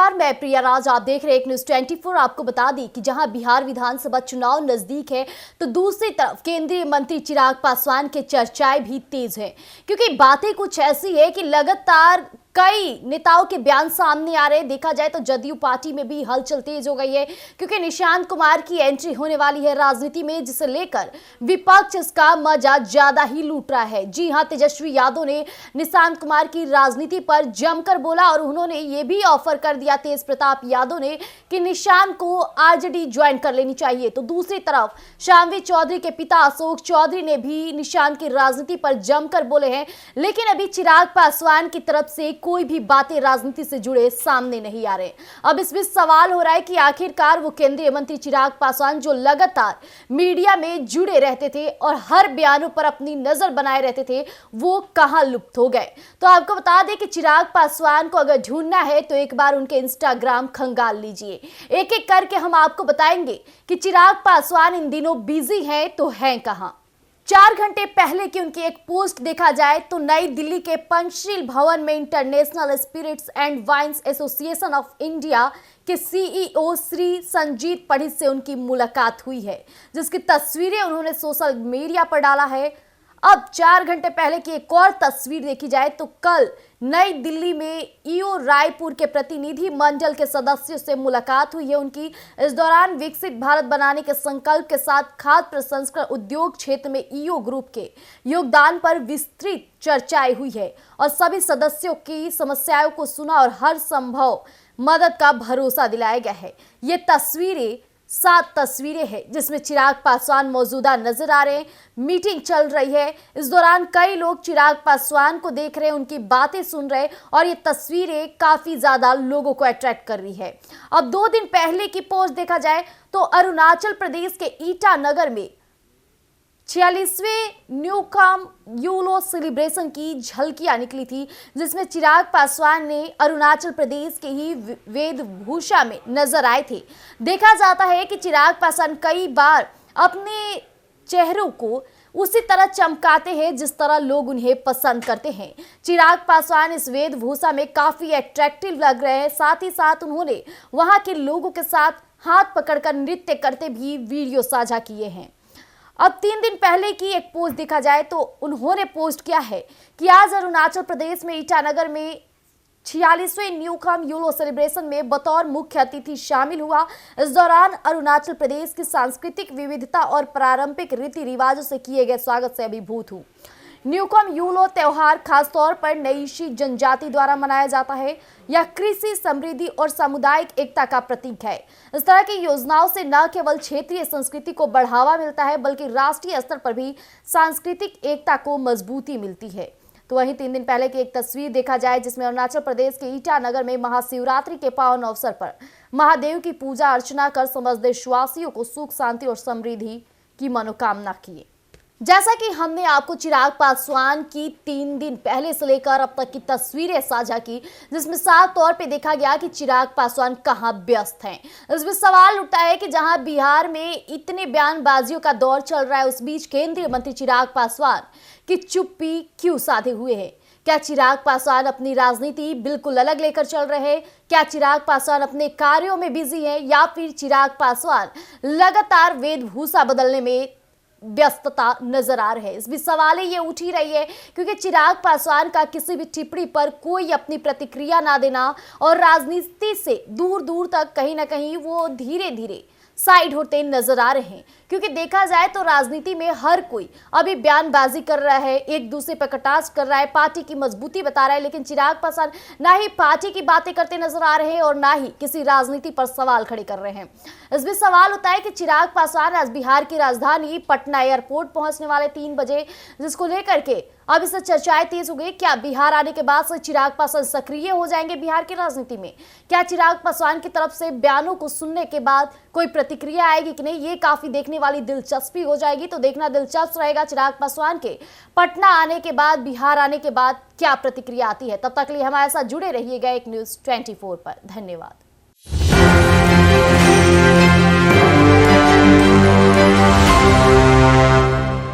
नमस्कार, मैं प्रिया राज। आप देख रहे हैं एक न्यूज़ 24। आपको बता दें कि जहां बिहार विधानसभा चुनाव नजदीक है तो दूसरी तरफ केंद्रीय मंत्री चिराग पासवान के चर्चाएं भी तेज हैं, क्योंकि बातें कुछ ऐसी है कि लगातार कई नेताओं के बयान सामने आ रहे हैं। देखा जाए तो जदयू पार्टी में भी हलचल तेज हो गई है, क्योंकि निशांत कुमार की एंट्री होने वाली है राजनीति में, जिसे लेकर विपक्ष इसका मजा ज्यादा ही लूट रहा है। जी हां, तेजस्वी यादव ने निशांत कुमार की राजनीति पर जमकर बोला और उन्होंने ये भी ऑफर कर दिया तेज प्रताप यादव ने कि निशांत को आरजेडी ज्वाइन कर लेनी चाहिए। तो दूसरी तरफ शामवी चौधरी के पिता अशोक चौधरी ने भी निशांत की राजनीति पर जमकर बोले हैं, लेकिन अभी चिराग पासवान की तरफ से कोई भी बातें राजनीति से जुड़े सामने नहीं आ रहे। अब इस बीच सवाल हो रहा है कि आखिरकार वो केंद्रीय मंत्री चिराग पासवान जो लगातार मीडिया में जुड़े रहते थे और हर बयानों पर अपनी नजर बनाए रहते थे, वो कहां लुप्त हो गए। तो आपको बता दें कि चिराग पासवान को अगर ढूंढना है तो एक बार उनके इंस्टाग्राम खंगाल लीजिए। एक एक करके हम आपको बताएंगे कि चिराग पासवान इन दिनों बिजी हैं तो हैं कहां। 4 घंटे पहले की उनकी एक पोस्ट देखा जाए तो नई दिल्ली के पंचशील भवन में international spirits and wines association of India के सीईओ श्री संजीत पढ़ी से उनकी मुलाकात हुई है, जिसकी तस्वीरें उन्होंने सोशल मीडिया पर डाला है। अब 4 घंटे पहले की एक और तस्वीर देखी जाए तो कल नई दिल्ली में ईओ रायपुर के प्रतिनिधि मंडल के सदस्यों से मुलाकात हुई है उनकी। इस दौरान विकसित भारत बनाने के संकल्प के साथ खाद्य प्रसंस्करण उद्योग क्षेत्र में ईओ ग्रुप के योगदान पर विस्तृत चर्चाएं हुई है और सभी सदस्यों की समस्याओं को सुना और हर संभव मदद का भरोसा दिलाया गया है। ये तस्वीरें 7 तस्वीरें हैं जिसमें चिराग पासवान मौजूदा नजर आ रहे हैं। मीटिंग चल रही है, इस दौरान कई लोग चिराग पासवान को देख रहे हैं, उनकी बातें सुन रहे हैं और ये तस्वीरें काफी ज्यादा लोगों को अट्रैक्ट कर रही है। अब 2 दिन पहले की पोस्ट देखा जाए तो अरुणाचल प्रदेश के ईटानगर में 46वें न्यूकॉम यूलो सेलिब्रेशन की झलकियां निकली थी, जिसमें चिराग पासवान ने अरुणाचल प्रदेश के ही वेशभूषा में नजर आए थे। देखा जाता है कि चिराग पासवान कई बार अपने चेहरों को उसी तरह चमकाते हैं जिस तरह लोग उन्हें पसंद करते हैं। चिराग पासवान इस वेशभूषा में काफी अट्रैक्टिव लग रहे हैं। साथ ही साथ उन्होंने वहां के लोगों के साथ हाथ पकड़कर नृत्य करते भी वीडियो साझा किए हैं। अब 3 दिन पहले की एक पोस्ट देखा जाए तो उन्होंने पोस्ट किया है कि आज अरुणाचल प्रदेश में ईटानगर में 46वें न्यूकॉम यूलो सेलिब्रेशन में बतौर मुख्य अतिथि शामिल हुआ। इस दौरान अरुणाचल प्रदेश की सांस्कृतिक विविधता और पारंपरिक रीति रिवाजों से किए गए स्वागत से अभिभूत हूँ। न्यूकॉम यूलो त्योहार खासतौर पर नईशी जनजाति द्वारा मनाया जाता है। यह कृषि समृद्धि और सामुदायिक एकता का प्रतीक है। इस तरह की योजनाओं से न केवल क्षेत्रीय संस्कृति को बढ़ावा मिलता है बल्कि राष्ट्रीय स्तर पर भी सांस्कृतिक एकता को मजबूती मिलती है। तो वहीं 3 दिन पहले की एक तस्वीर देखा जाए जिसमें अरुणाचल प्रदेश के ईटानगर में महाशिवरात्रि के पावन अवसर पर महादेव की पूजा अर्चना कर समस्त देशवासियों को सुख शांति और समृद्धि की मनोकामना की। जैसा कि हमने आपको चिराग पासवान की 3 दिन पहले से लेकर अब तक की तस्वीरें साझा की, जिसमें साफ तौर पे देखा गया कि चिराग पासवान कहां व्यस्त हैं। इसमें सवाल उठता है कि जहां बिहार में इतने बयानबाजियों का दौर चल रहा है, उस बीच केंद्रीय मंत्री चिराग पासवान की चुप्पी क्यों साधे हुए हैं। क्या चिराग पासवान अपनी राजनीति बिल्कुल अलग लेकर चल रहे हैं? क्या चिराग पासवान अपने कार्यों में बिजी हैं या फिर चिराग पासवान लगातार वेशभूषा बदलने में व्यस्तता नजर आ रहे हैं? इस भी सवालें ये उठ ही रही है, क्योंकि चिराग पासवान का किसी भी टिप्पणी पर कोई अपनी प्रतिक्रिया ना देना और राजनीति से दूर दूर तक कहीं ना कहीं वो धीरे धीरे साइड होते नजर आ रहे हैं। क्योंकि देखा जाए तो राजनीति में हर कोई अभी बयानबाजी कर रहा है, एक दूसरे पर कटाक्ष कर रहा है, पार्टी की मजबूती बता रहा है, लेकिन चिराग पासवान ना ही पार्टी की बातें करते नजर आ रहे हैं और ना ही किसी राजनीति पर सवाल खड़े कर रहे हैं। इसमें सवाल होता है कि चिराग पासवान आज बिहार की राजधानी पटना एयरपोर्ट पहुंचने वाले 3 बजे, जिसको लेकर के अब इससे चर्चाएं तेज हो गई। क्या बिहार आने के बाद से चिराग पासवान सक्रिय हो जाएंगे बिहार की राजनीति में? क्या चिराग पासवान की तरफ से बयानों को सुनने के बाद कोई प्रतिक्रिया आएगी कि नहीं, ये काफी देखने वाली दिलचस्पी हो जाएगी। तो देखना दिलचस्प रहेगा चिराग पासवान के पटना आने के बाद, बिहार आने के बाद क्या प्रतिक्रिया आती है। तब तक के लिए हमारे साथ जुड़े रहिएगा एक न्यूज़ 24 पर। धन्यवाद।